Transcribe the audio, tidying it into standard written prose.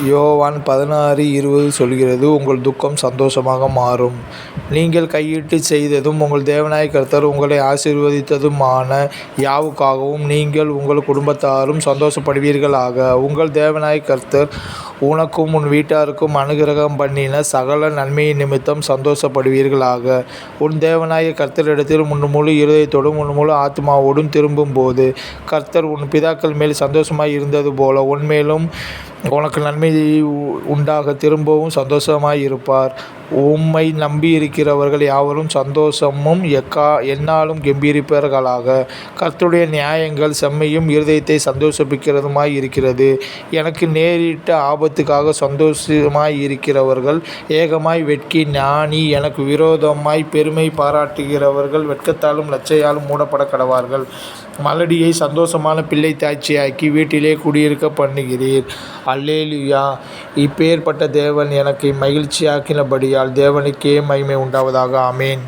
யோவான் 16:20 சொல்கிறது, உங்கள் துக்கம் சந்தோஷமாக மாறும். நீங்கள் கையிட்டுச் செய்ததும் உங்கள் தேவனாகிய கர்த்தர் உங்களை ஆசீர்வதித்ததுமான யாவுக்காகவும் நீங்கள் உங்கள் குடும்பத்தாரும் சந்தோஷப்படுவீர்களாக. உங்கள் தேவனாகிய கர்த்தர் உனக்கும் உன் வீட்டாருக்கும் அனுக்கிரகம் பண்ணின சகல நன்மையின் நிமித்தம் சந்தோஷப்படுவீர்களாக. உன் தேவனாகிய கர்த்தரிடத்தில் உன் முழு இருதயத்தோடும் உன் முழு ஆத்துமாவோடும் திரும்பும்போது, கர்த்தர் உன் பிதாக்கள் மேல் சந்தோஷமாய் இருந்தது போல உன்மேலும் உனக்கு நன்மை உண்டாக திரும்பவும் சந்தோஷமாயிருப்பார். உம்மை நம்பியிருக்கிறவர்கள் யாவரும் சந்தோஷமும் எந்நாளும் கெம்பீரிப்பார்களாக. கர்த்தருடைய நியாயங்கள் செம்மையும் இருதயத்தை சந்தோஷிப்பிக்கிறதுமாய் இருக்கிறது. எனக்கு நேரிட்ட ஆபத்துக்காக சந்தோஷமாயிருக்கிறவர்கள் ஏகமாய் வெட்கி, ஞானி எனக்கு விரோதமாய் பெருமை பாராட்டுகிறவர்கள் வெட்கத்தாலும் லജ്ജையாலும் மூடப்படக் கடவார்கள். மலடியை சந்தோஷமான பிள்ளை தாய்ச்சியாக்கி வீட்டிலே குடியிருக்க பண்ணுகிறீர். அல்லேலூயா. இப்பேற்பட்ட தேவன் எனக்கு மகிழ்ச்சியாக்கினபடியால் தேவனுக்கே மகிமை உண்டாவதாக. ஆமென்.